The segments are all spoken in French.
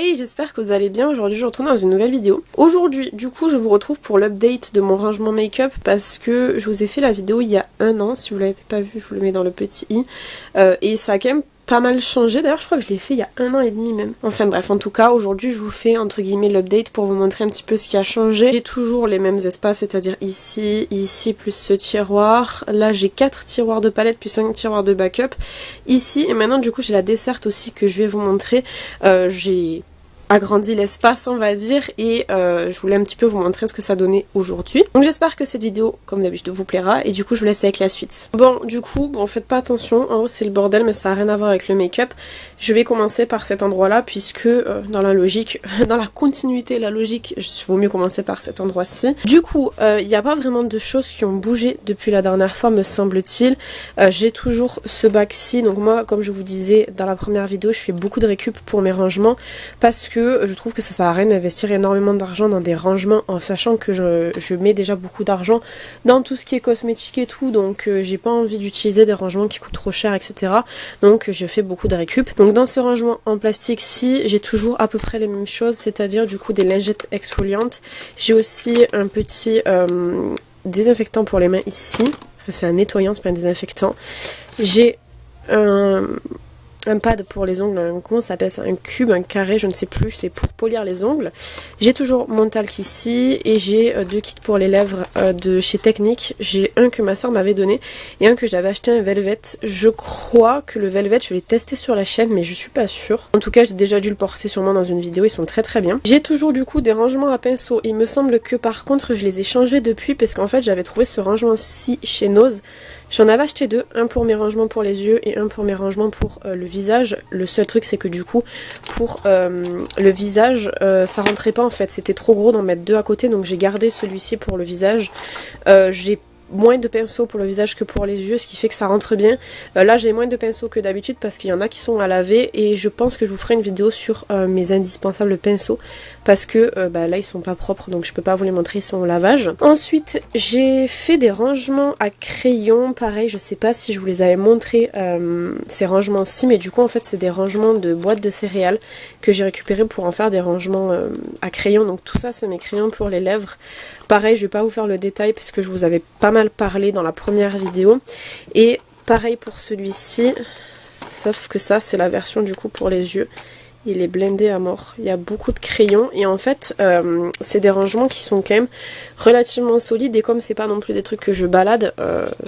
Hey, j'espère que vous allez bien. Aujourd'hui je retourne dans une nouvelle vidéo. Aujourd'hui du coup je vous retrouve pour l'update de mon rangement make-up parce que je vous ai fait la vidéo il y a un an. Si vous l'avez pas vu, je vous le mets dans le petit i. Et ça a quand même pas mal changé. D'ailleurs je crois que je l'ai fait il y a un an et demi même. Enfin bref, en tout cas aujourd'hui je vous fais entre guillemets l'update pour vous montrer un petit peu ce qui a changé. J'ai toujours les mêmes espaces, c'est-à-dire ici, ici plus ce tiroir. Là j'ai 4 tiroirs de palette plus 5 tiroirs de backup. Ici et maintenant du coup j'ai la desserte aussi que je vais vous montrer. J'ai agrandi l'espace on va dire et je voulais un petit peu vous montrer ce que ça donnait aujourd'hui. Donc j'espère que cette vidéo comme d'habitude vous plaira et du coup je vous laisse avec la suite. Bon du coup faites pas attention, en haut c'est le bordel mais ça n'a rien à voir avec le make-up. Je vais commencer par cet endroit là puisque dans la logique, dans la continuité, la logique, il vaut mieux commencer par cet endroit-ci. Du coup il n'y a pas vraiment de choses qui ont bougé depuis la dernière fois me semble-t-il. J'ai toujours ce bac-ci, donc moi comme je vous disais dans la première vidéo je fais beaucoup de récup pour mes rangements parce que je trouve que ça sert à rien d'investir énormément d'argent dans des rangements en sachant que je mets déjà beaucoup d'argent dans tout ce qui est cosmétique et tout, donc j'ai pas envie d'utiliser des rangements qui coûtent trop cher etc. Donc je fais beaucoup de récup. Donc dans ce rangement en plastique-ci j'ai toujours à peu près les mêmes choses, c'est-à-dire du coup des lingettes exfoliantes. J'ai aussi un petit désinfectant pour les mains ici, enfin, c'est un nettoyant, c'est pas un désinfectant. J'ai un pad pour les ongles, comment ça s'appelle ça, un cube, un carré, je ne sais plus, c'est pour polir les ongles. J'ai toujours mon talc ici et j'ai 2 kits pour les lèvres de chez Technique. J'ai un que ma soeur m'avait donné et un que j'avais acheté, un Velvet. Je crois que le Velvet je l'ai testé sur la chaîne mais je suis pas sûre. En tout cas j'ai déjà dû le porter sûrement dans une vidéo, ils sont très très bien. J'ai toujours du coup des rangements à pinceau. Il me semble que par contre je les ai changés depuis parce qu'en fait j'avais trouvé ce rangement-ci chez Nose. J'en avais acheté 2, un pour mes rangements pour les yeux et un pour mes rangements pour le visage. Le seul truc c'est que du coup pour le visage ça rentrait pas en fait, c'était trop gros d'en mettre 2 à côté donc j'ai gardé celui-ci pour le visage. J'ai moins de pinceaux pour le visage que pour les yeux, ce qui fait que ça rentre bien. Là j'ai moins de pinceaux que d'habitude parce qu'il y en a qui sont à laver et je pense que je vous ferai une vidéo sur mes indispensables pinceaux parce que là ils sont pas propres donc je peux pas vous les montrer, ils sont au lavage. Ensuite j'ai fait des rangements à crayon, pareil je sais pas si je vous les avais montré ces rangements-ci mais du coup en fait c'est des rangements de boîtes de céréales que j'ai récupéré pour en faire des rangements à crayon. Donc tout ça c'est mes crayons pour les lèvres. Pareil je vais pas vous faire le détail puisque je vous avais pas mal parlé dans la première vidéo. Et pareil pour celui-ci, sauf que ça c'est la version du coup pour les yeux. Il est blindé à mort, il y a beaucoup de crayons et en fait c'est des rangements qui sont quand même relativement solides et comme c'est pas non plus des trucs que je balade,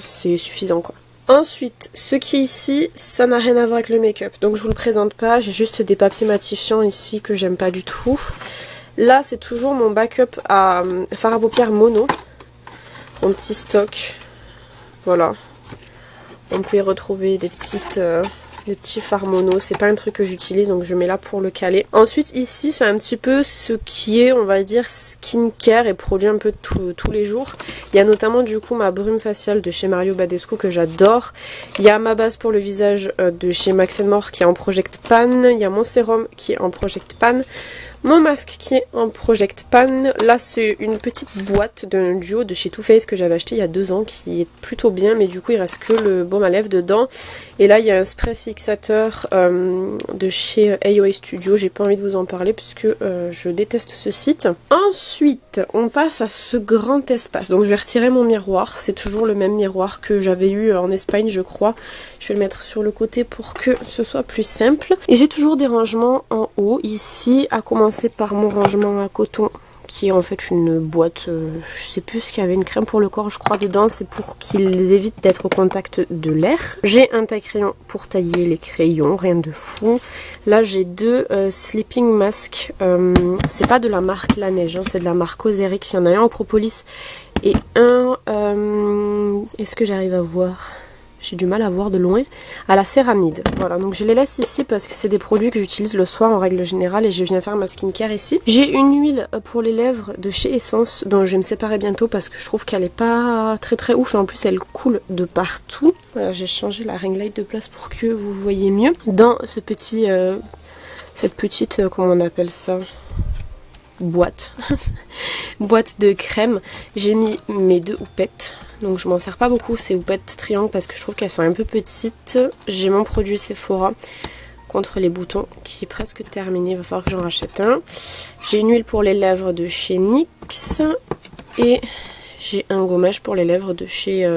c'est suffisant quoi. Ensuite, ce qui est ici, ça n'a rien à voir avec le make-up, donc je vous le présente pas, j'ai juste des papiers matifiants ici que j'aime pas du tout. Là c'est toujours mon backup à fard à paupières mono, mon petit stock, voilà. On peut y retrouver des petits fards mono, c'est pas un truc que j'utilise donc je mets là pour le caler. Ensuite ici c'est un petit peu ce qui est on va dire skincare et produit un peu tous les jours. Il y a notamment du coup ma brume faciale de chez Mario Badescu que j'adore. Il y a ma base pour le visage de chez Max More qui est en Project Pan. Il y a mon sérum qui est en Project Pan. Mon masque qui est en Project Pan. Là c'est une petite boîte d'un duo de chez Too Faced que j'avais acheté il y a 2 ans qui est plutôt bien mais du coup il reste que le baume à lèvres dedans. Et là il y a un spray fixateur de chez AOA Studio. J'ai pas envie de vous en parler puisque je déteste ce site. Ensuite on passe à ce grand espace. Donc je vais retirer mon miroir. C'est toujours le même miroir que j'avais eu en Espagne je crois. Je vais le mettre sur le côté pour que ce soit plus simple. Et j'ai toujours des rangements en haut ici à commencer par mon rangement à coton qui est en fait une boîte, je sais plus ce qu'il y avait, une crème pour le corps je crois dedans, c'est pour qu'ils évitent d'être au contact de l'air. J'ai un taille-crayon pour tailler les crayons, rien de fou. Là j'ai 2 sleeping masks, c'est pas de la marque La Neige, hein, c'est de la marque Cosrx, il y en a un en propolis et un, est-ce que j'arrive à voir ? J'ai du mal à voir de loin, à la céramide. Voilà, donc je les laisse ici parce que c'est des produits que j'utilise le soir en règle générale et je viens faire ma skincare ici. J'ai une huile pour les lèvres de chez Essence dont je vais me séparer bientôt parce que je trouve qu'elle est pas très très ouf et en plus elle coule de partout. Voilà, j'ai changé la ring light de place pour que vous voyez mieux. Dans ce petit, cette petite, comment on appelle ça ? Boîte boîte de crème, j'ai mis mes 2 houpettes, donc je m'en sers pas beaucoup ces houpettes triangles parce que je trouve qu'elles sont un peu petites. J'ai mon produit Sephora contre les boutons qui est presque terminé, il va falloir que j'en rachète un. J'ai une huile pour les lèvres de chez NYX et j'ai un gommage pour les lèvres de chez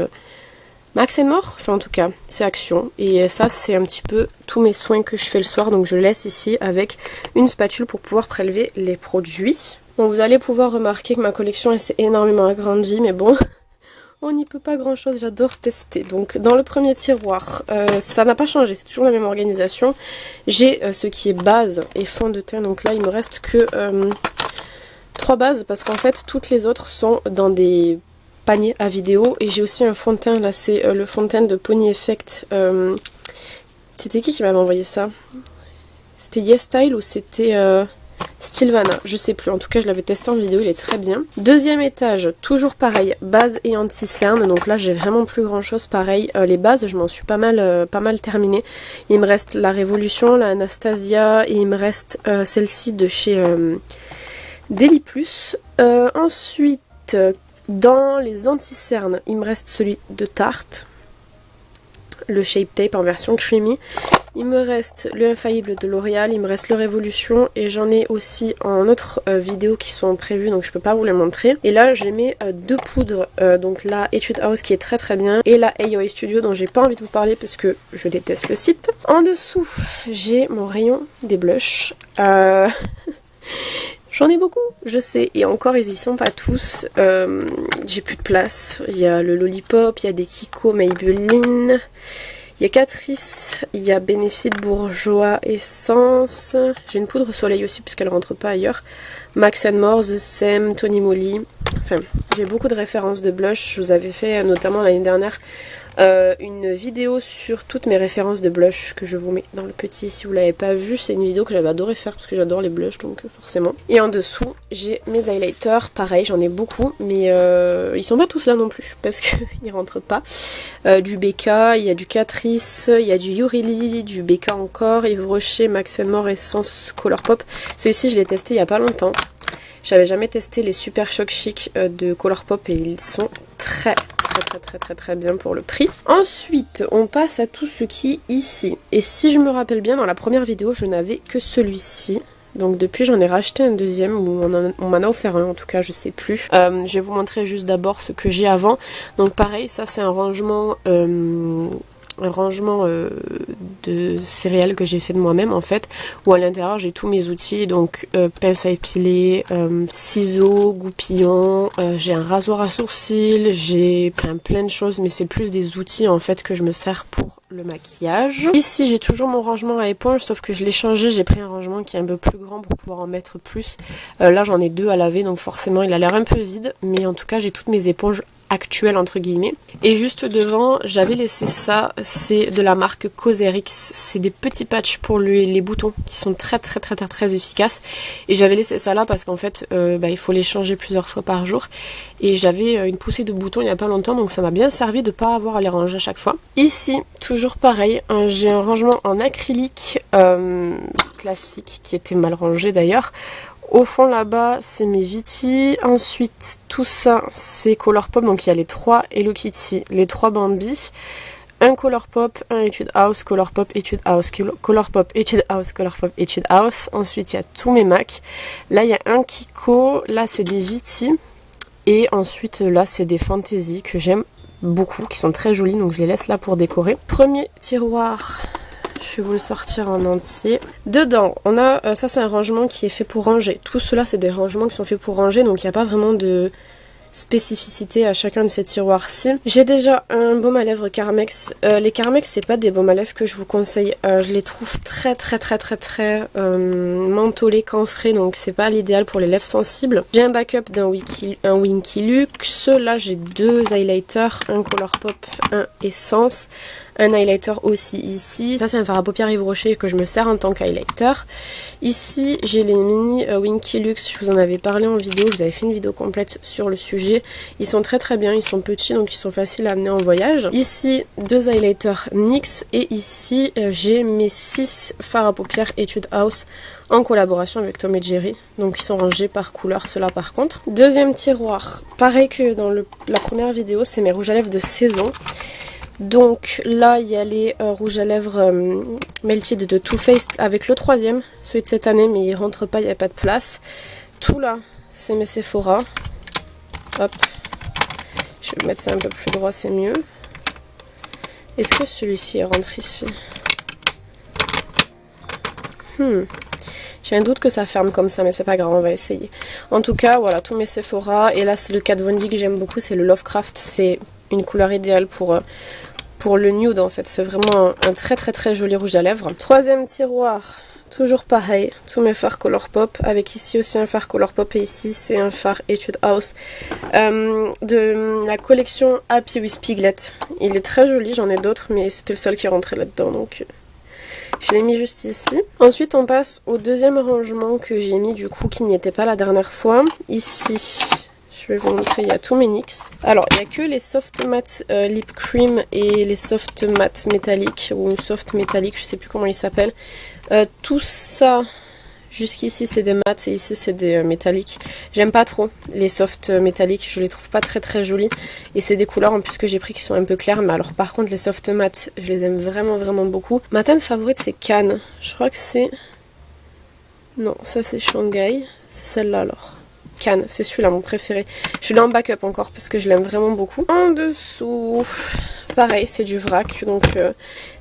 Max & More, enfin en tout cas c'est Action. Et ça c'est un petit peu tous mes soins que je fais le soir, donc je laisse ici avec une spatule pour pouvoir prélever les produits. Bon, vous allez pouvoir remarquer que ma collection elle s'est énormément agrandie, mais bon, on n'y peut pas grand chose, j'adore tester. Donc dans le premier tiroir, ça n'a pas changé, c'est toujours la même organisation. J'ai ce qui est base et fond de teint, donc là il me reste que 3 bases parce qu'en fait toutes les autres sont dans des paniers à vidéo. Et j'ai aussi un fond de teint, là c'est le fond de teint de Pony Effect. C'était qui m'avait envoyé ça? C'était YesStyle ou c'était Stilvana, je sais plus, en tout cas je l'avais testé en vidéo, il est très bien. Deuxième étage, toujours pareil, base et anti-cerne, donc là j'ai vraiment plus grand chose pareil. Les bases je m'en suis pas mal terminé. Il me reste la Révolution, la Anastasia et il me reste celle-ci de chez Deli Plus. Ensuite, dans les anti-cernes, il me reste celui de Tarte, le Shape Tape en version creamy. Il me reste le Infaillible de L'Oréal, il me reste le Révolution et j'en ai aussi en autre vidéo qui sont prévues, donc je peux pas vous les montrer. Et là j'ai mis 2 poudres, donc la Etude House qui est très très bien et la AOA Studio dont j'ai pas envie de vous parler parce que je déteste le site. En dessous j'ai mon rayon des blushs. J'en ai beaucoup, je sais, et encore ils y sont pas tous. J'ai plus de place. Il y a le Lollipop, il y a des Kiko Maybelline, il y a Catrice, il y a Benefit Bourjois Essence. J'ai une poudre soleil aussi puisqu'elle rentre pas ailleurs. Max & More, The Same, Tony Moly. Enfin, j'ai beaucoup de références de blush. Je vous avais fait notamment l'année dernière une vidéo sur toutes mes références de blush que je vous mets dans le petit si vous l'avez pas vu. C'est une vidéo que j'avais adoré faire parce que j'adore les blushs, donc forcément. Et en dessous j'ai mes highlighters, pareil j'en ai beaucoup mais ils sont pas tous là non plus parce qu'ils rentrent pas. Du BK, il y a du Catrice, il y a du Yurili, du BK encore, Yves Rocher, Max & More Essence Colourpop. Celui-ci je l'ai testé il y a pas longtemps. J'avais jamais testé les Super Choc Chic de Colourpop et ils sont très bien pour le prix. Ensuite, on passe à tout ce qui est ici. Et si je me rappelle bien, dans la première vidéo, je n'avais que celui-ci. Donc depuis, j'en ai racheté un deuxième, ou on m'en a offert un, en tout cas, je sais plus. Je vais vous montrer juste d'abord ce que j'ai avant. Donc pareil, ça c'est un rangement de céréales que j'ai fait de moi-même en fait, où à l'intérieur j'ai tous mes outils, donc pince à épiler, ciseaux, goupillons, j'ai un rasoir à sourcils, j'ai plein de choses, mais c'est plus des outils en fait que je me sers pour le maquillage. Ici j'ai toujours mon rangement à éponge, sauf que je l'ai changé, j'ai pris un rangement qui est un peu plus grand pour pouvoir en mettre plus. Là j'en ai 2 à laver, donc forcément il a l'air un peu vide, mais en tout cas j'ai toutes mes éponges actuelle entre guillemets. Et juste devant j'avais laissé ça, c'est de la marque Cosrx, c'est des petits patchs pour les boutons qui sont très efficaces et j'avais laissé ça là parce qu'en fait il faut les changer plusieurs fois par jour et j'avais une poussée de boutons il n'y a pas longtemps, donc ça m'a bien servi de pas avoir à les ranger à chaque fois. Ici toujours pareil, j'ai un rangement en acrylique classique qui était mal rangé d'ailleurs. Au fond là-bas c'est mes Viti, ensuite tout ça c'est Colourpop, donc il y a les 3 Hello Kitty, les 3 Bambi, un Colourpop, un Etude House, Colourpop, Etude House, Colourpop, Etude House, Colourpop, Etude House, ensuite il y a tous mes MAC, là il y a un Kiko, là c'est des Viti, et ensuite là c'est des Fantasy que j'aime beaucoup, qui sont très jolies, donc je les laisse là pour décorer. Premier tiroir, je vais vous le sortir en entier. Dedans, on a, ça c'est un rangement qui est fait pour ranger. Tout cela c'est des rangements qui sont faits pour ranger, donc il n'y a pas vraiment de spécificité à chacun de ces tiroirs-ci. J'ai déjà un baume à lèvres Carmex. Les Carmex c'est pas des baumes à lèvres que je vous conseille. Je les trouve très mentholés, camphrés, donc c'est pas l'idéal pour les lèvres sensibles. J'ai un backup d'un Winky Luxe. Là j'ai 2 highlighters, un Colourpop, un Essence. Un highlighter aussi ici. Ça c'est un fard à paupières Yves Rocher que je me sers en tant qu'highlighter. Ici j'ai les mini Winky Luxe, je vous en avais parlé en vidéo, je vous avais fait une vidéo complète sur le sujet. Ils sont très bien, ils sont petits donc ils sont faciles à amener en voyage. Ici 2 highlighters NYX et ici j'ai mes 6 fards à paupières Etude House en collaboration avec Tom & Jerry. Donc ils sont rangés par couleur, ceux-là par contre. Deuxième tiroir, pareil que dans la première vidéo, c'est mes rouges à lèvres de saison. Donc là il y a les rouges à lèvres Melted de Too Faced avec le troisième, celui de cette année, mais il rentre pas, il n'y a pas de place. Tout là c'est mes Sephora. Hop, je vais mettre ça un peu plus droit, c'est mieux. Est-ce que celui-ci rentre ici? J'ai un doute que ça ferme comme ça, mais c'est pas grave, on va essayer. En tout cas, voilà, tous mes Sephora. Et là, c'est le Kat Von D que j'aime beaucoup, c'est le Lovecraft. C'est une couleur idéale pour le nude, en fait. C'est vraiment un très très très joli rouge à lèvres. Troisième tiroir, toujours pareil, tous mes fards Colourpop. Avec ici aussi un fard Colourpop, et ici, c'est un fard Etude House de la collection Happy with Piglet. Il est très joli, j'en ai d'autres, mais c'était le seul qui rentrait là-dedans, donc... Je l'ai mis juste ici. Ensuite, on passe au deuxième rangement que j'ai mis du coup qui n'y était pas la dernière fois. Ici, je vais vous montrer, il y a tous mes NYX. Alors, il n'y a que les soft matte lip cream et les soft matte métalliques ou soft métallique, je sais plus comment ils s'appellent. Tout ça, jusqu'ici c'est des mattes et ici c'est des métalliques. J'aime pas trop les soft métalliques, je les trouve pas très très jolies. Et c'est des couleurs en plus que j'ai pris qui sont un peu claires. Mais alors par contre les soft mattes, je les aime vraiment vraiment beaucoup. Ma teinte favorite c'est Cannes. Je crois que c'est... Non, ça c'est Shanghai. C'est celle-là alors. Cannes, c'est celui-là mon préféré. Je l'ai en backup encore parce que je l'aime vraiment beaucoup. En dessous, pareil c'est du vrac. Donc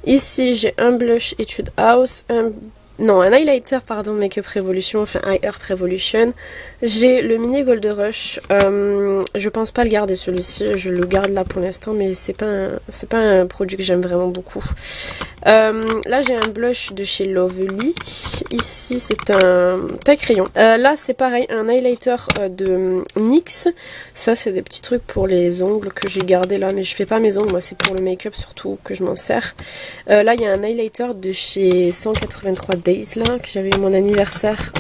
ici j'ai un blush Etude House, un highlighter, pardon, Makeup Revolution, enfin Eye Earth Revolution. J'ai le mini Gold Rush. Je pense pas le garder celui-ci, je le garde là pour l'instant, mais c'est pas un produit que j'aime vraiment beaucoup. Là j'ai un blush de chez Lovely. Ici c'est un taille crayon. Là c'est pareil, un highlighter de NYX. Ça c'est des petits trucs pour les ongles que j'ai gardé là, mais je fais pas mes ongles, moi c'est pour le make-up surtout que je m'en sers. Là il y a un highlighter de chez 183 Days là, que j'avais eu mon anniversaire.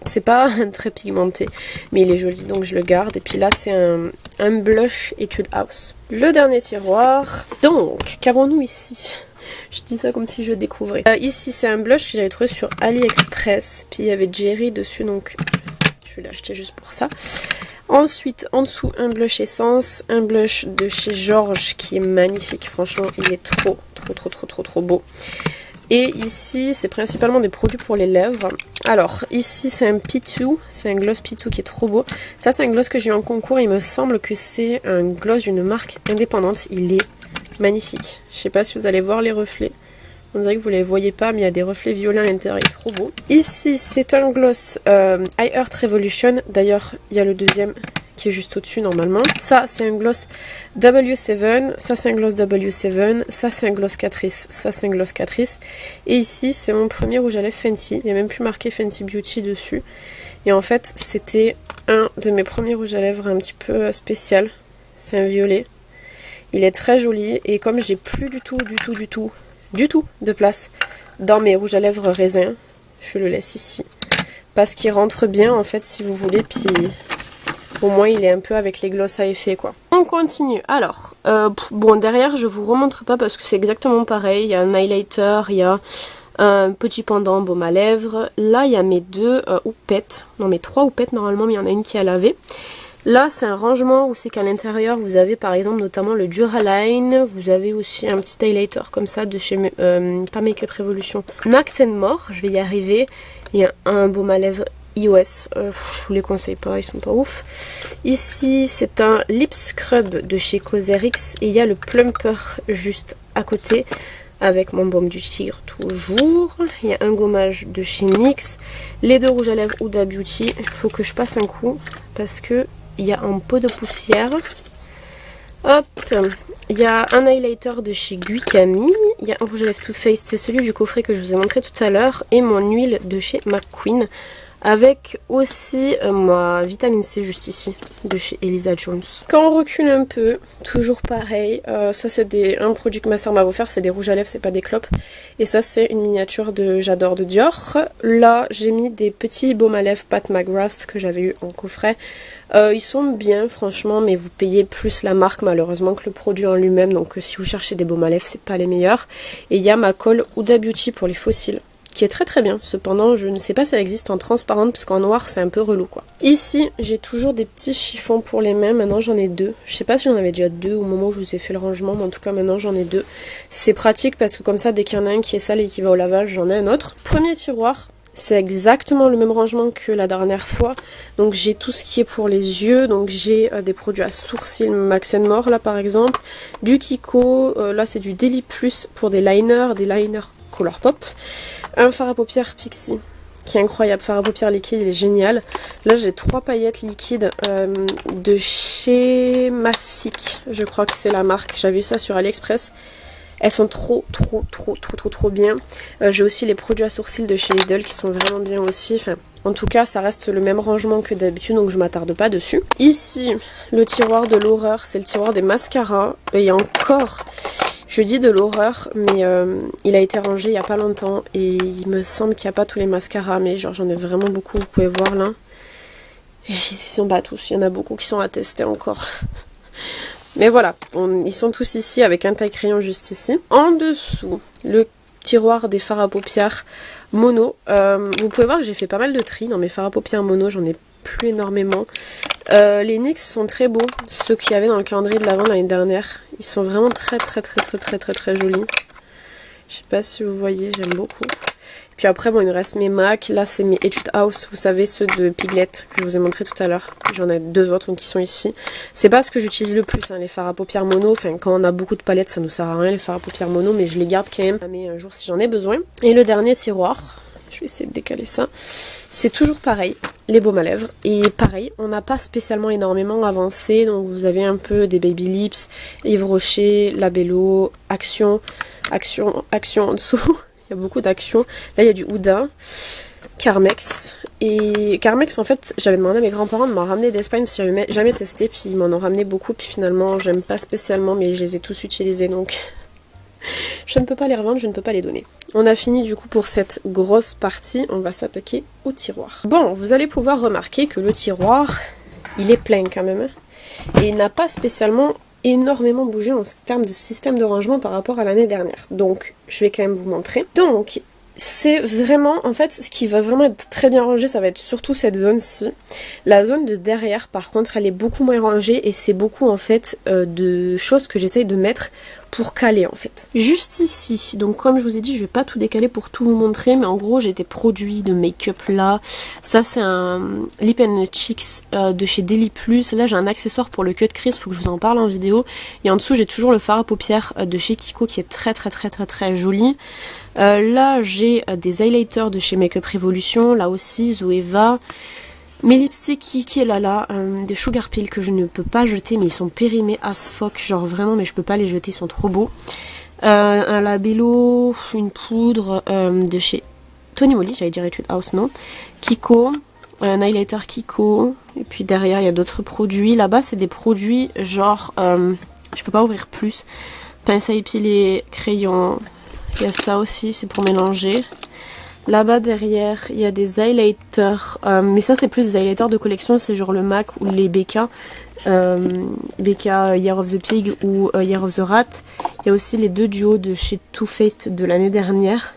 C'est pas très pigmenté, mais il est joli, donc je le garde. Et puis là, c'est un blush Etude House. Le dernier tiroir. Donc, qu'avons-nous ici? Je dis ça comme si je découvrais. Ici, c'est un blush que j'avais trouvé sur AliExpress. Puis il y avait Jerry dessus, donc je l'ai acheté juste pour ça. Ensuite, en dessous, un blush Essence. Un blush de chez Georges qui est magnifique. Franchement, il est trop beau. Et ici, c'est principalement des produits pour les lèvres. Alors, ici, c'est un P2. C'est un gloss P2 qui est trop beau. Ça, c'est un gloss que j'ai eu en concours. Il me semble que c'est un gloss d'une marque indépendante. Il est magnifique. Je sais pas si vous allez voir les reflets. On dirait que vous ne les voyez pas, mais il y a des reflets violets à l'intérieur. Il est trop beau. Ici, c'est un gloss Eye Earth Revolution. D'ailleurs, il y a le deuxième qui est juste au-dessus normalement. Ça, c'est un gloss W7. Ça, c'est un gloss W7. Ça, c'est un gloss Catrice. Ça, c'est un gloss Catrice. Et ici, c'est mon premier rouge à lèvres Fenty. Il n'y a même plus marqué Fenty Beauty dessus. Et en fait, c'était un de mes premiers rouges à lèvres un petit peu spécial. C'est un violet. Il est très joli. Et comme j'ai plus du tout de place dans mes rouges à lèvres raisin, je le laisse ici. Parce qu'il rentre bien, en fait, si vous voulez. Puis... au moins il est un peu avec les glosses à effet quoi. On continue. Alors, bon derrière je vous remontre pas parce que c'est exactement pareil. Il y a un highlighter, il y a un petit pendant baume à lèvres. Là il y a mes deux houpettes. Non mes trois houpettes normalement, mais il y en a une qui est à laver. Là c'est un rangement où c'est qu'à l'intérieur vous avez par exemple notamment le Duraline. Vous avez aussi un petit highlighter comme ça de chez pas Makeup Revolution, Max More, je vais y arriver. Il y a un baume à lèvres iOS, je vous les conseille pas, ils sont pas ouf. Ici c'est un lip scrub de chez Cosrx et il y a le plumper juste à côté avec mon baume du tigre toujours. Il y a un gommage de chez NYX, les deux rouges à lèvres Huda Beauty. Il faut que je passe un coup parce que il y a un pot de poussière. Hop, il y a un highlighter de chez Guicami, il y a un rouge à lèvres Too Faced, c'est celui du coffret que je vous ai montré tout à l'heure, et mon huile de chez McQueen. Avec aussi ma vitamine C juste ici, de chez Elisa Jones. Quand on recule un peu, toujours pareil, ça c'est un produit que ma soeur m'a offert, c'est des rouges à lèvres, c'est pas des clopes. Et ça c'est une miniature de J'adore de Dior. Là j'ai mis des petits baumes à lèvres Pat McGrath que j'avais eu en coffret. Ils sont bien franchement, mais vous payez plus la marque malheureusement que le produit en lui-même. Donc si vous cherchez des baumes à lèvres, c'est pas les meilleurs. Et il y a ma colle Huda Beauty pour les fossiles. qui est très très bien. Cependant, je ne sais pas si elle existe en transparente, parce qu'en noir, c'est un peu relou, quoi. Ici, j'ai toujours des petits chiffons pour les mains. Maintenant, j'en ai 2. Je sais pas si j'en avais déjà 2 au moment où je vous ai fait le rangement, mais en tout cas, maintenant, j'en ai 2. C'est pratique parce que comme ça, dès qu'il y en a un qui est sale et qui va au lavage, j'en ai un autre. Premier tiroir. C'est exactement le même rangement que la dernière fois. Donc j'ai tout ce qui est pour les yeux. Donc j'ai des produits à sourcils Max More là par exemple. Du Kiko. Là c'est du Daily Plus pour des liners Colourpop. Un fard à paupières Pixi qui est incroyable. Fard à paupières liquide, il est génial. Là j'ai 3 paillettes liquides de chez Mafic. Je crois que c'est la marque. J'avais vu ça sur AliExpress. Elles sont trop bien. J'ai aussi les produits à sourcils de chez Lidl qui sont vraiment bien aussi. Enfin, en tout cas, ça reste le même rangement que d'habitude, donc je m'attarde pas dessus. Ici, le tiroir de l'horreur, c'est le tiroir des mascaras. Et encore, je dis de l'horreur, mais il a été rangé il y a pas longtemps. Et il me semble qu'il n'y a pas tous les mascaras, mais genre j'en ai vraiment beaucoup, vous pouvez voir là. Et ils sont pas tous, il y en a beaucoup qui sont à tester encore. Mais voilà, ils sont tous ici avec un taille-crayon juste ici. En dessous, le tiroir des fards à paupières mono. Vous pouvez voir que j'ai fait pas mal de tri dans mes fards à paupières mono, j'en ai plus énormément. Les NYX sont très beaux, ceux qu'il y avait dans le calendrier de l'Avent l'année dernière. Ils sont vraiment très jolis. Je sais pas si vous voyez, j'aime beaucoup. Puis après, bon, il me reste mes MAC. Là, c'est mes Etude House, vous savez, ceux de Piglet que je vous ai montré tout à l'heure. J'en ai 2 autres donc, qui sont ici. C'est pas ce que j'utilise le plus, hein, les fards à paupières mono. Enfin, quand on a beaucoup de palettes, ça nous sert à rien, les fards à paupières mono, mais je les garde quand même. Mais un jour, si j'en ai besoin. Et le dernier tiroir, je vais essayer de décaler ça. C'est toujours pareil, les baumes à lèvres. Et pareil, on n'a pas spécialement énormément avancé. Donc, vous avez un peu des Baby Lips, Yves Rocher, Labello, Action en dessous. Il y a beaucoup d'actions. Là, il y a du Huda, Carmex. Et Carmex, en fait, j'avais demandé à mes grands-parents de m'en ramener d'Espagne parce que j'avais jamais testé. Puis ils m'en ont ramené beaucoup. Puis finalement, j'aime pas spécialement, mais je les ai tous utilisés. Donc, je ne peux pas les revendre, je ne peux pas les donner. On a fini du coup pour cette grosse partie. On va s'attaquer au tiroir. Bon, vous allez pouvoir remarquer que le tiroir, il est plein quand même. Et il n'a pas spécialement énormément bougé en termes de système de rangement par rapport à l'année dernière. Donc, je vais quand même vous montrer. Donc, c'est vraiment, en fait, ce qui va vraiment être très bien rangé, ça va être surtout cette zone-ci. La zone de derrière, par contre, elle est beaucoup moins rangée et c'est beaucoup, en fait, de choses que j'essaye de mettre pour caler, en fait. Juste ici, donc comme je vous ai dit, je vais pas tout décaler pour tout vous montrer, mais en gros, j'ai des produits de make-up là. Ça, c'est un Lip & Cheeks de chez Daily Plus. Là, j'ai un accessoire pour le cut crease, faut que je vous en parle en vidéo. Et en dessous, j'ai toujours le fard à paupières de chez Kiko qui est très joli. Là, j'ai des highlighters de chez Makeup Revolution, là aussi, Zoeva. Mes lipsticks qui est là, des Sugar Pill que je ne peux pas jeter, mais ils sont périmés as fuck, genre vraiment, mais je peux pas les jeter, ils sont trop beaux. Un labello, une poudre de chez Tony Moly, j'allais dire Etude House, non. Kiko, un highlighter Kiko, et puis derrière il y a d'autres produits. Là-bas, c'est des produits genre, je peux pas ouvrir plus, pince à épiler, crayon, il y a ça aussi, c'est pour mélanger. Là-bas derrière, il y a des highlighters, mais ça c'est plus des highlighters de collection, c'est genre le MAC ou les BK, BK Year of the Pig ou Year of the Rat. Il y a aussi les 2 duos de chez Too Faced de l'année dernière.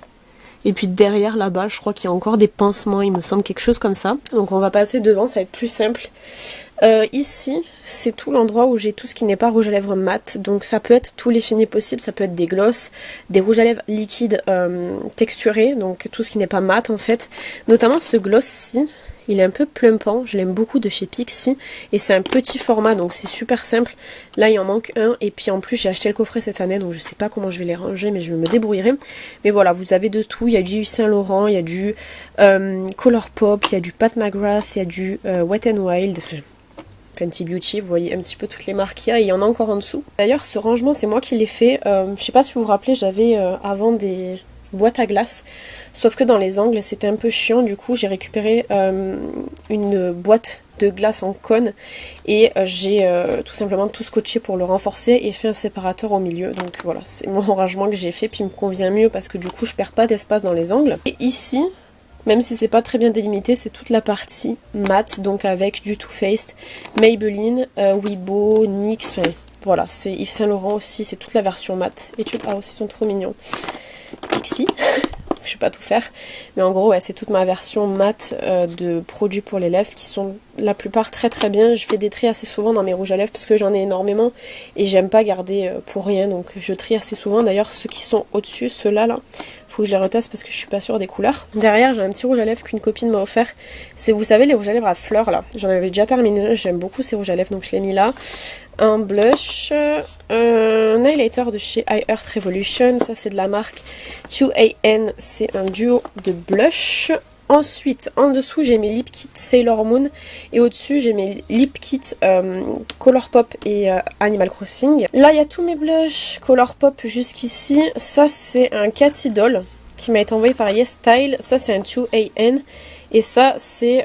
Et puis derrière là-bas, je crois qu'il y a encore des pansements, il me semble quelque chose comme ça. Donc on va passer devant, ça va être plus simple. Ici, c'est tout l'endroit où j'ai tout ce qui n'est pas rouge à lèvres mat. Donc ça peut être tous les finis possibles, ça peut être des glosses, des rouges à lèvres liquides texturés, donc tout ce qui n'est pas mat en fait. Notamment ce gloss-ci, il est un peu plumpant, je l'aime beaucoup de chez Pixi. Et c'est un petit format, donc c'est super simple. Là, il en manque un, et puis en plus, j'ai acheté le coffret cette année, donc je sais pas comment je vais les ranger, mais je me débrouillerai. Mais voilà, vous avez de tout, il y a du Yves Saint Laurent, il y a du Colourpop, il y a du Pat McGrath, il y a du Wet n Wild, enfin... Fenty Beauty, vous voyez un petit peu toutes les marques qu'il y a, et il y en a encore en dessous. D'ailleurs, ce rangement, c'est moi qui l'ai fait. Je sais pas si vous vous rappelez, j'avais avant des boîtes à glace, sauf que dans les angles, c'était un peu chiant. Du coup, j'ai récupéré une boîte de glace en cône, et j'ai tout simplement tout scotché pour le renforcer et fait un séparateur au milieu. Donc voilà, c'est mon rangement que j'ai fait, puis il me convient mieux parce que du coup, je perds pas d'espace dans les angles. Et ici... Même si c'est pas très bien délimité, c'est toute la partie mat, donc avec du Too Faced, Maybelline, Weibo, NYX, enfin voilà, c'est Yves Saint Laurent aussi, c'est toute la version mat. Et Etude House, ils sont trop mignons. Pixi, que je sais pas tout faire. Mais en gros, ouais, c'est toute ma version mat de produits pour les lèvres qui sont la plupart très très bien. Je fais des tris assez souvent dans mes rouges à lèvres parce que j'en ai énormément et j'aime pas garder pour rien. Donc je trie assez souvent. D'ailleurs, ceux qui sont au-dessus, ceux-là, là, faut que je les reteste parce que je suis pas sûre des couleurs. Derrière, j'ai un petit rouge à lèvres qu'une copine m'a offert. C'est, vous savez, les rouges à lèvres à fleurs là. J'en avais déjà terminé. J'aime beaucoup ces rouges à lèvres donc je l'ai mis là. Un blush, un highlighter de chez iHeart Revolution, ça c'est de la marque 2AN, c'est un duo de blush. Ensuite, en dessous, j'ai mes lip kits Sailor Moon et au-dessus, j'ai mes lip kits Colourpop et Animal Crossing. Là, il y a tous mes blushs Colourpop jusqu'ici. Ça, c'est un Cathy Doll qui m'a été envoyé par YesStyle. Ça, c'est un 2AN. Et ça, c'est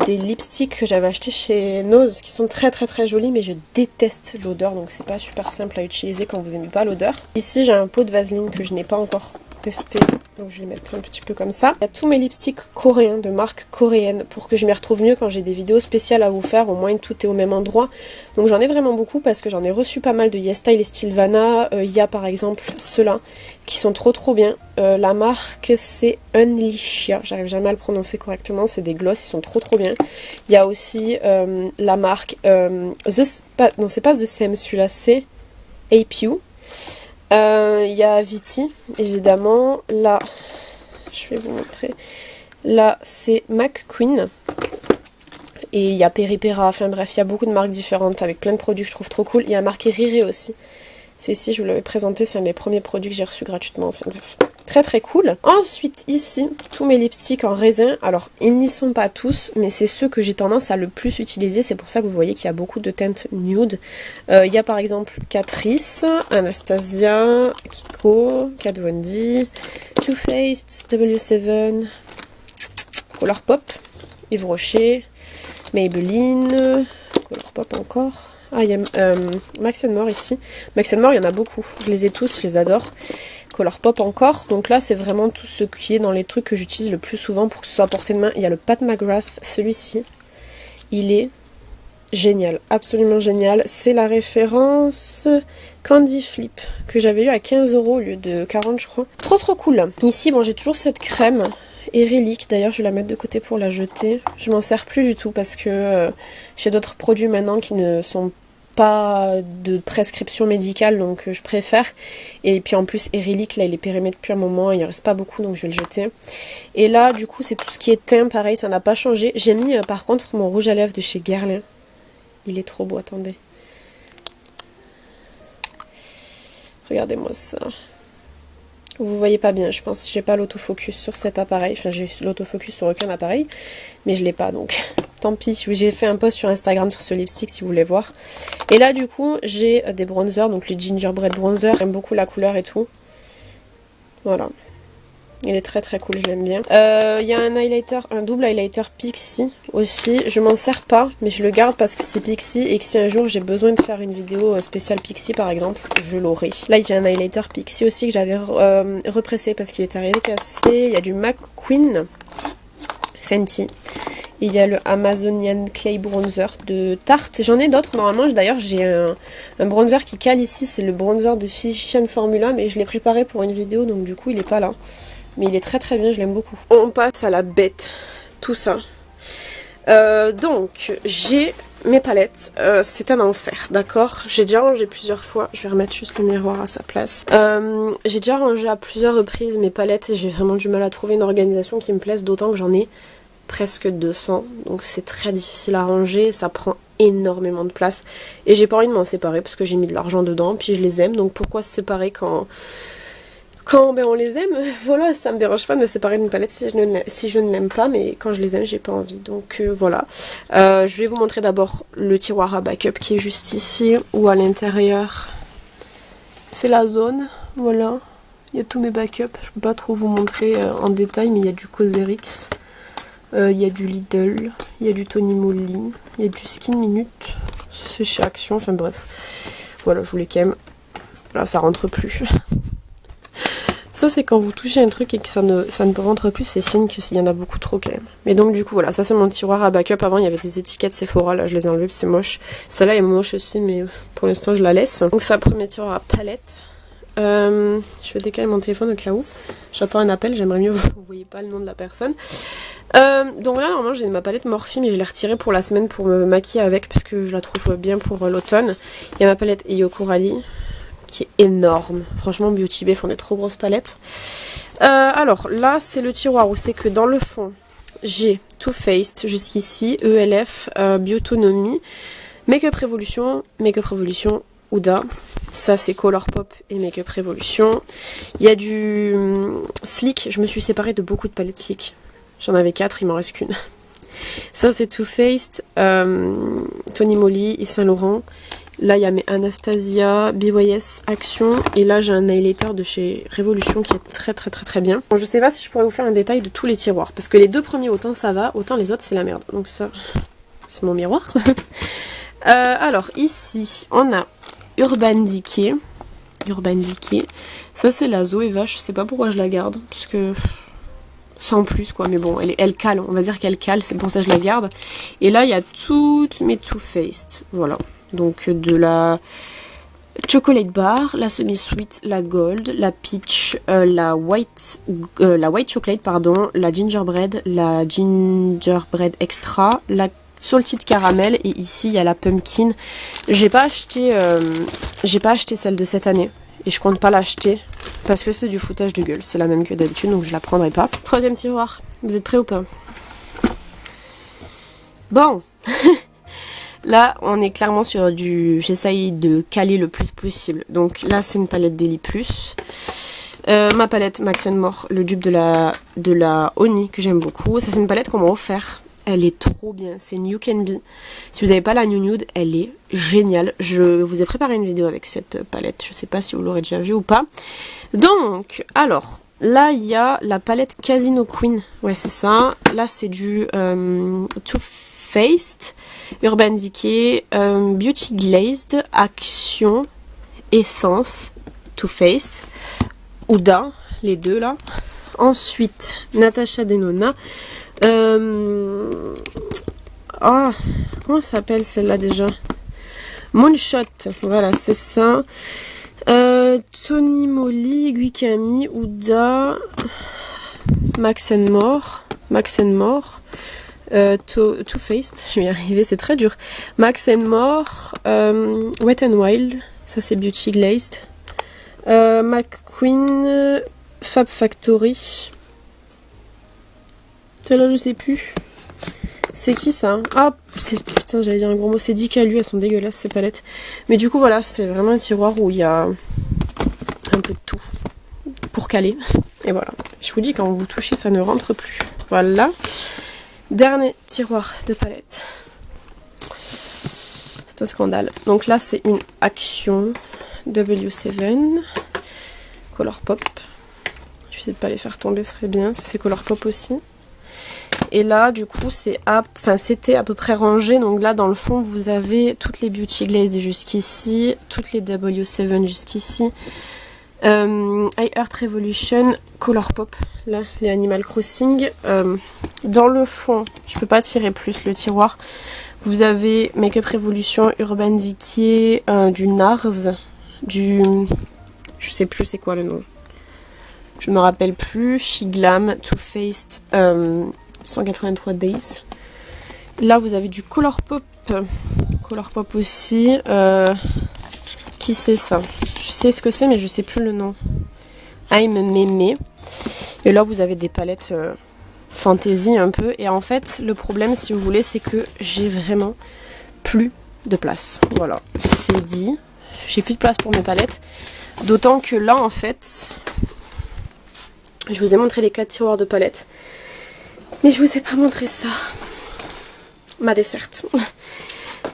des lipsticks que j'avais achetés chez Nose qui sont très très très jolis, mais je déteste l'odeur, donc c'est pas super simple à utiliser quand vous aimez pas l'odeur. Ici, j'ai un pot de vaseline que je n'ai pas encore testé, donc je vais mettre un petit peu comme ça. Il y a tous mes lipsticks coréens de marque coréenne pour que je m'y retrouve mieux quand j'ai des vidéos spéciales à vous faire, au moins tout est au même endroit. Donc j'en ai vraiment beaucoup parce que j'en ai reçu pas mal de YesStyle et Stilvana. Il y a par exemple ceux-là qui sont trop trop bien. La marque c'est Unleashia, j'arrive jamais à le prononcer correctement, c'est des gloss, ils sont trop trop bien. Il y a aussi la marque non c'est pas The Same celui-là, c'est APU. Il y a Viti évidemment, là je vais vous montrer, là c'est McQueen. Et il y a Peripera, enfin bref, il y a beaucoup de marques différentes avec plein de produits que je trouve trop cool. Il y a marqué Riri aussi. Celui-ci, je vous l'avais présenté, c'est un des premiers produits que j'ai reçus gratuitement. Enfin bref, très très cool. Ensuite, ici, tous mes lipsticks en raisin. Alors, ils n'y sont pas tous, mais c'est ceux que j'ai tendance à le plus utiliser. C'est pour ça que vous voyez qu'il y a beaucoup de teintes nude. Il y a par exemple Catrice, Anastasia, Kiko, Kat Von D, Too Faced, W7, Colourpop, Yves Rocher, Maybelline, Colourpop encore. Ah, il y a Max More ici. Max More, il y en a beaucoup. Je les ai tous, je les adore. Colourpop encore. Donc là, c'est vraiment tout ce qui est dans les trucs que j'utilise le plus souvent pour que ce soit à portée de main. Il y a le Pat McGrath, celui-ci. Il est génial, absolument génial. C'est la référence Candy Flip que j'avais eu à 15 € au lieu de 40, je crois. Trop trop cool. Ici, bon, j'ai toujours cette crème. Erilic, d'ailleurs je vais la mettre de côté pour la jeter. Je m'en sers plus du tout parce que j'ai d'autres produits maintenant qui ne sont pas de prescription médicale, donc je préfère. Et puis en plus Erilic, là il est périmé depuis un moment, il ne reste pas beaucoup donc je vais le jeter. Et là du coup c'est tout ce qui est teint, pareil, ça n'a pas changé. J'ai mis par contre mon rouge à lèvres de chez Guerlain. Il est trop beau, attendez. Regardez-moi ça. Vous voyez pas bien, je pense. J'ai pas l'autofocus sur cet appareil. Enfin, j'ai l'autofocus sur aucun appareil, mais je l'ai pas, donc tant pis. J'ai fait un post sur Instagram sur ce lipstick si vous voulez voir. Et là, du coup, j'ai des bronzers, donc les Gingerbread Bronzer. J'aime beaucoup la couleur et tout. Voilà. Il est très très cool, je l'aime bien. Il y a un highlighter, un double highlighter Pixi aussi. Je m'en sers pas, mais je le garde parce que c'est Pixi et que si un jour j'ai besoin de faire une vidéo spéciale Pixi par exemple, je l'aurai. Là, il y a un highlighter Pixi aussi que j'avais repressé parce qu'il est arrivé cassé. Il y a du McQueen Fenty. Il y a le Amazonian Clay Bronzer de Tarte. J'en ai d'autres normalement. D'ailleurs, j'ai un bronzer qui cale ici. C'est le bronzer de Physician Formula, mais je l'ai préparé pour une vidéo, donc du coup, il est pas là. Mais il est très très bien, je l'aime beaucoup. On passe à la bête, tout ça. Donc, j'ai mes palettes. C'est un enfer, d'accord? J'ai déjà rangé plusieurs fois. Je vais remettre juste le miroir à sa place. J'ai déjà rangé à plusieurs reprises mes palettes et j'ai vraiment du mal à trouver une organisation qui me plaise, d'autant que j'en ai presque 200. Donc c'est très difficile à ranger, ça prend énormément de place. Et j'ai pas envie de m'en séparer parce que j'ai mis de l'argent dedans, puis je les aime. Donc pourquoi se séparer quand ben, on les aime? Voilà, ça me dérange pas de me séparer d'une palette si je ne l'aime pas, mais quand je les aime, j'ai pas envie. Donc voilà. Je vais vous montrer d'abord le tiroir à backup qui est juste ici, où à l'intérieur, c'est la zone. Voilà. Il y a tous mes backups. Je peux pas trop vous montrer en détail, mais il y a du Cosrx, il y a du Lidl, il y a du Tony Moly, il y a du Skin Minute. C'est chez Action, enfin bref. Voilà, je voulais quand même... Là, ça rentre plus. Ça, c'est quand vous touchez un truc et que ça ne rentre plus, c'est signe qu'il y en a beaucoup trop quand même. Mais donc du coup voilà, ça c'est mon tiroir à backup. Avant il y avait des étiquettes Sephora, là je les ai enlevées, c'est moche. Celle-là est moche aussi, mais pour l'instant je la laisse. Donc c'est un premier tiroir à palette. Je vais décaler mon téléphone au cas où. J'attends un appel, j'aimerais mieux vous voyez pas le nom de la personne. Donc là normalement j'ai ma palette Morphe mais je l'ai retirée pour la semaine pour me maquiller avec parce que je la trouve bien pour l'automne. Il y a ma palette Iyo Coralie qui est énorme. Franchement Beauty Bay font des trop grosses palettes. Alors là c'est le tiroir où c'est que dans le fond j'ai Too Faced jusqu'ici, ELF, Biotonomie, Makeup Revolution, Huda. Ça c'est Colourpop et Makeup Revolution. Il y a du Sleek, je me suis séparée de beaucoup de palettes Sleek. J'en avais 4, il m'en reste qu'une. Ça c'est Too Faced, Tony Moly, Yves Saint Laurent. Là il y a mes Anastasia, BYS Action. Et là j'ai un highlighter de chez Révolution qui est très bien. Bon, je sais pas si je pourrais vous faire un détail de tous les tiroirs. Parce que les deux premiers autant ça va, autant les autres c'est la merde. Donc ça c'est mon miroir. Alors ici on a Urban Decay. Ça c'est la Zoeva, je sais pas pourquoi je la garde. Parce que... sans plus quoi, mais bon, elle cale, on va dire qu'elle cale, c'est pour ça que je la garde. Et là il y a toutes mes Too Faced, voilà. Donc de la Chocolate Bar, la Semi-Sweet, la Gold, la Peach, la White Chocolate, pardon, la Gingerbread Extra, la Salted Caramel et ici il y a la Pumpkin. J'ai pas acheté celle de cette année et je compte pas l'acheter parce que c'est du foutage de gueule, c'est la même que d'habitude donc je la prendrai pas. Troisième tiroir, vous êtes prêts ou pas? Bon. Là, on est clairement sur du... j'essaye de caler le plus possible. Donc là, c'est une palette Daily Plus. Ma palette Max More, le dupe de la Oni, que j'aime beaucoup. Ça, c'est une palette qu'on m'a offert. Elle est trop bien. C'est une You Can Be. Si vous n'avez pas la New Nude, elle est géniale. Je vous ai préparé une vidéo avec cette palette. Je sais pas si vous l'aurez déjà vue ou pas. Donc, alors... là, il y a la palette Casino Queen. Ouais, c'est ça. Là, c'est du Too Faced, Urban Decay, Beauty Glazed, Action, Essence, Too Faced, Huda, les deux là. Ensuite, Natasha Denona. Comment ça s'appelle celle-là déjà? Moonshot, voilà, c'est ça. Tony Moly, Guicami, Huda, Max More, Too Faced, je vais y arriver, c'est très dur. Max More, Wet n Wild, ça c'est Beauty Glazed, McQueen, Fab Factory. Celle-là je sais plus. C'est qui ça? Ah, putain, j'allais dire un gros mot. C'est Dicalu, elles sont dégueulasses ces palettes. Mais du coup, voilà, c'est vraiment un tiroir où il y a un peu de tout pour caler. Et voilà. Je vous dis, quand vous touchez, ça ne rentre plus. Voilà. Dernier tiroir de palettes. C'est un scandale. Donc là, c'est une Action W7 Colourpop. Je vais essayer de pas les faire tomber, ce serait bien. Ça, c'est Colourpop aussi. Et là, du coup, c'était à peu près rangé. Donc là, dans le fond, vous avez toutes les Beauty Glazed jusqu'ici, toutes les W7 jusqu'ici, iHeart Revolution, Colourpop, là, les Animal Crossing. Dans le fond, je peux pas tirer plus le tiroir. Vous avez Makeup Revolution, Urban Decay, du NARS, je sais plus c'est quoi le nom. Je me rappelle plus. Shiglam, Too Faced, 183 Days. Là vous avez du Colourpop aussi. Qui c'est ça? Je sais ce que c'est mais je sais plus le nom. I'm Mémé. Et là vous avez des palettes fantasy un peu. Et en fait le problème si vous voulez c'est que j'ai vraiment plus de place. Voilà, c'est dit. J'ai plus de place pour mes palettes. D'autant que là en fait... je vous ai montré les 4 tiroirs de palettes. Mais je vous ai pas montré ça. Ma desserte.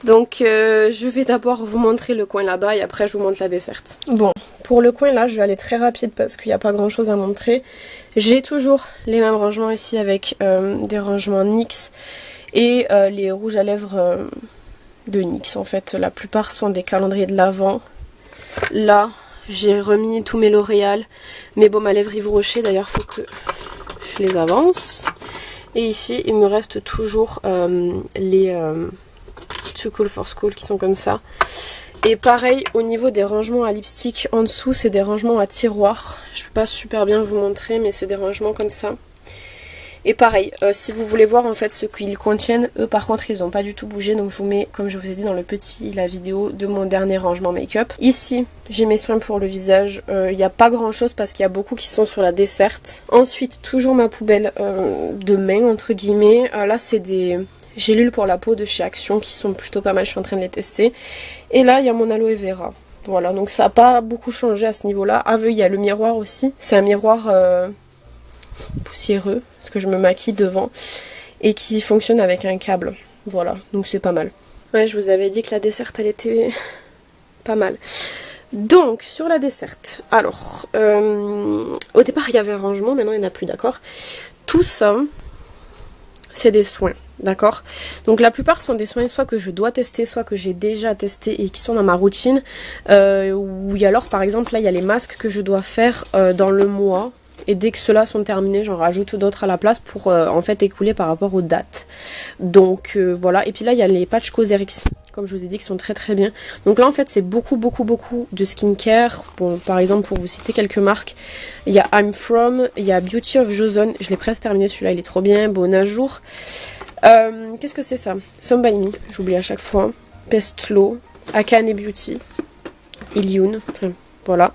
Donc je vais d'abord vous montrer le coin là-bas et après je vous montre la desserte. Bon, pour le coin là, je vais aller très rapide parce qu'il n'y a pas grand chose à montrer. J'ai toujours les mêmes rangements ici avec des rangements NYX et les rouges à lèvres de NYX en fait. La plupart sont des calendriers de l'Avent. Là, j'ai remis tous mes L'Oréal, mes baumes à lèvres Yves Rocher, d'ailleurs faut que je les avance. Et ici il me reste toujours les Too Cool for School qui sont comme ça. Et pareil au niveau des rangements à lipstick, en dessous c'est des rangements à tiroir. Je peux pas super bien vous montrer mais c'est des rangements comme ça. Et pareil, si vous voulez voir en fait ce qu'ils contiennent, eux par contre ils n'ont pas du tout bougé. Donc je vous mets, comme je vous ai dit dans le petit, la vidéo de mon dernier rangement make-up. Ici j'ai mes soins pour le visage, il n'y a pas grand chose parce qu'il y a beaucoup qui sont sur la desserte. Ensuite toujours ma poubelle de main entre guillemets, là c'est des gélules pour la peau de chez Action qui sont plutôt pas mal, je suis en train de les tester. Et là il y a mon aloe vera. Voilà, donc ça n'a pas beaucoup changé à ce niveau là. Ah oui, il y a le miroir aussi, c'est un miroir poussiéreux parce que je me maquille devant et qui fonctionne avec un câble, voilà, donc c'est pas mal. Ouais, je vous avais dit que la desserte elle était pas mal. Donc sur la desserte, alors au départ il y avait un rangement, maintenant il n'y en a plus, d'accord. Tout ça c'est des soins, d'accord. Donc la plupart sont des soins soit que je dois tester, soit que j'ai déjà testé et qui sont dans ma routine, ou alors par exemple là il y a les masques que je dois faire dans le mois. Et dès que ceux-là sont terminés, j'en rajoute d'autres à la place pour en fait écouler par rapport aux dates. Donc voilà. Et puis là, il y a les patchs Cosrx, comme je vous ai dit, qui sont très très bien. Donc là, en fait, c'est beaucoup de skincare. Bon, par exemple, pour vous citer quelques marques, il y a I'm From, il y a Beauty of Joseon. Je l'ai presque terminé, celui-là, il est trop bien. Bon à jour. Qu'est-ce que c'est ça? Some by Me, j'oublie à chaque fois. Pestlo, Akane Beauty, Ilion. Enfin, voilà.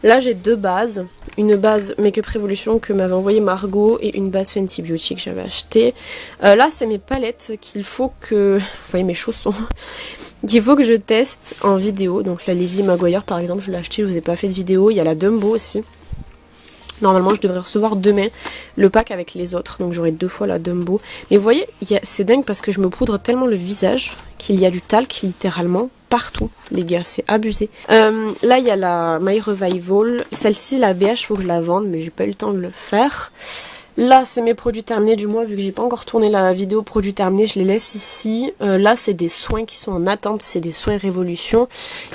Là j'ai deux bases, une base Make Up Revolution que m'avait envoyé Margot et une base Fenty Beauty que j'avais acheté. Là c'est mes palettes qu'il faut que... Vous voyez mes chaussons qu'il faut que je teste en vidéo. Donc la Lizzie McGuire par exemple je l'ai acheté, je vous ai pas fait de vidéo. Il y a la Dumbo aussi. Normalement je devrais recevoir demain le pack avec les autres, donc j'aurai 2 fois la Dumbo. Mais vous voyez, c'est dingue parce que je me poudre tellement le visage qu'il y a du talc littéralement partout, les gars, c'est abusé. Là il y a la My Revival, celle-ci la BH faut que je la vende mais j'ai pas eu le temps de le faire. Là c'est mes produits terminés du mois, vu que j'ai pas encore tourné la vidéo produits terminés, je les laisse ici. Là c'est des soins qui sont en attente, c'est des soins Révolution.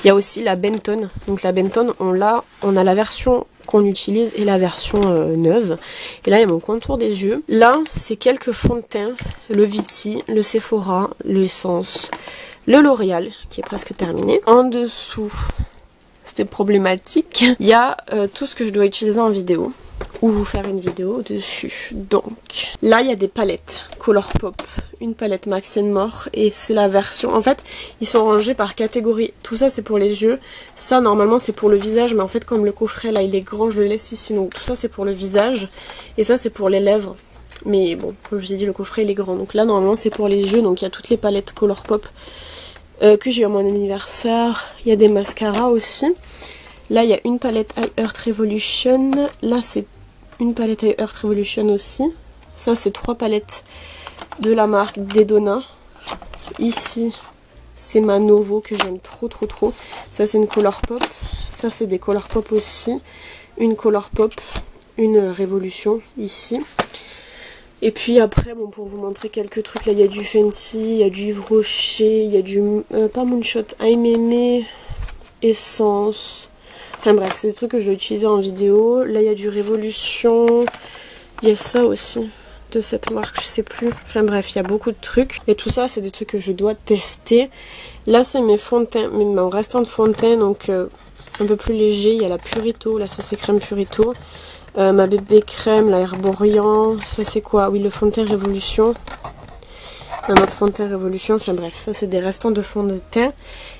Il y a aussi la Benton, donc la Benton on a la version qu'on utilise et la version neuve. Et là il y a mon contour des yeux. Là c'est quelques fonds de teint, le Viti, le Sephora, l'Essence, le L'Oréal qui est presque terminé. En dessous, c'est problématique, il y a tout ce que je dois utiliser en vidéo ou vous faire une vidéo dessus. Donc là il y a des palettes Colourpop, une palette Max More et c'est la version, en fait ils sont rangés par catégorie. Tout ça c'est pour les yeux, ça normalement c'est pour le visage, mais en fait comme le coffret là il est grand je le laisse ici, donc tout ça c'est pour le visage et ça c'est pour les lèvres. Mais bon, comme je vous ai dit le coffret il est grand, donc là normalement c'est pour les yeux. Donc il y a toutes les palettes Colourpop que j'ai eu à mon anniversaire. Il y a des mascaras aussi. Là il y a une palette I Heart Revolution, là c'est une palette I Heart Revolution aussi. Ça c'est 3 palettes de la marque Dedona. Ici c'est ma Novo que j'aime trop. Ça c'est une Colourpop. Ça c'est des Colourpop aussi. Une Colourpop, une Révolution ici. Et puis après, bon, pour vous montrer quelques trucs, là il y a du Fenty, il y a du Yves Rocher, il y a du pas Moonshot, I'm Essence. Enfin bref, c'est des trucs que je vais utiliser en vidéo. Là il y a du Révolution, il y a ça aussi de cette marque, je sais plus. Enfin bref, il y a beaucoup de trucs. Et tout ça c'est des trucs que je dois tester. Là c'est mes fonds de teint, mon restant de fond de teint, donc un peu plus léger. Il y a la Purito, là ça c'est crème Purito. Ma bébé crème, la Herborian, ça c'est quoi? Oui, le fond de teint Révolution. Un autre fond de teint Révolution, enfin bref, ça c'est des restants de fond de teint.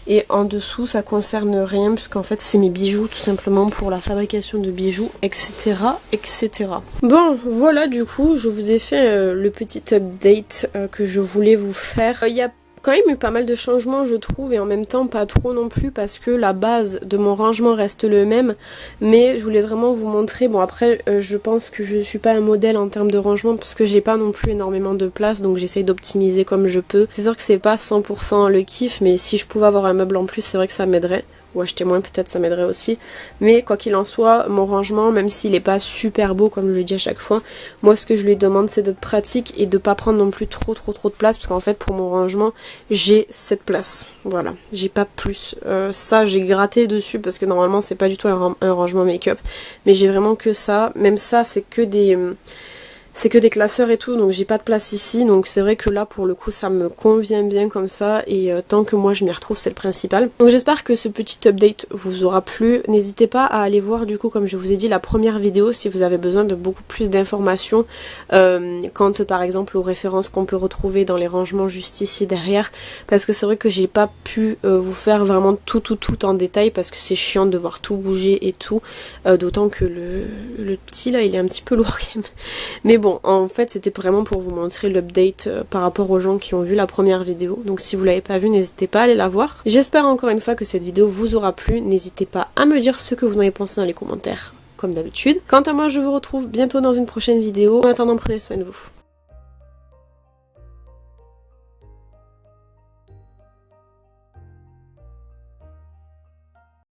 Et en dessous ça concerne rien puisqu'en fait c'est mes bijoux tout simplement pour la fabrication de bijoux, etc. Bon voilà, du coup je vous ai fait le petit update que je voulais vous faire. Il y a quand même eu pas mal de changements je trouve, et en même temps pas trop non plus parce que la base de mon rangement reste le même, mais je voulais vraiment vous montrer. Bon après je pense que je suis pas un modèle en termes de rangement parce que j'ai pas non plus énormément de place, donc j'essaye d'optimiser comme je peux. C'est sûr que c'est pas 100% le kiff, mais si je pouvais avoir un meuble en plus c'est vrai que ça m'aiderait. Ou acheter moins peut-être ça m'aiderait aussi, mais quoi qu'il en soit mon rangement, même s'il est pas super beau comme je le dis à chaque fois, moi ce que je lui demande c'est d'être pratique et de pas prendre non plus trop de place, parce qu'en fait pour mon rangement j'ai cette place, voilà, j'ai pas plus. Ça j'ai gratté dessus parce que normalement c'est pas du tout un rangement make-up, mais j'ai vraiment que ça. Même ça c'est que des c'est que des classeurs et tout, donc j'ai pas de place ici, donc c'est vrai que là pour le coup ça me convient bien comme ça, et tant que moi je m'y retrouve c'est le principal. Donc j'espère que ce petit update vous aura plu. N'hésitez pas à aller voir du coup, comme je vous ai dit, la première vidéo si vous avez besoin de beaucoup plus d'informations quant par exemple aux références qu'on peut retrouver dans les rangements juste ici derrière, parce que c'est vrai que j'ai pas pu vous faire vraiment tout en détail parce que c'est chiant de voir tout bouger et tout, d'autant que le petit là il est un petit peu lourd quand même. Mais bon, en fait c'était vraiment pour vous montrer l'update par rapport aux gens qui ont vu la première vidéo, donc si vous l'avez pas vue n'hésitez pas à aller la voir. J'espère encore une fois que cette vidéo vous aura plu, n'hésitez pas à me dire ce que vous en avez pensé dans les commentaires comme d'habitude. Quant à moi je vous retrouve bientôt dans une prochaine vidéo, en attendant prenez soin de vous.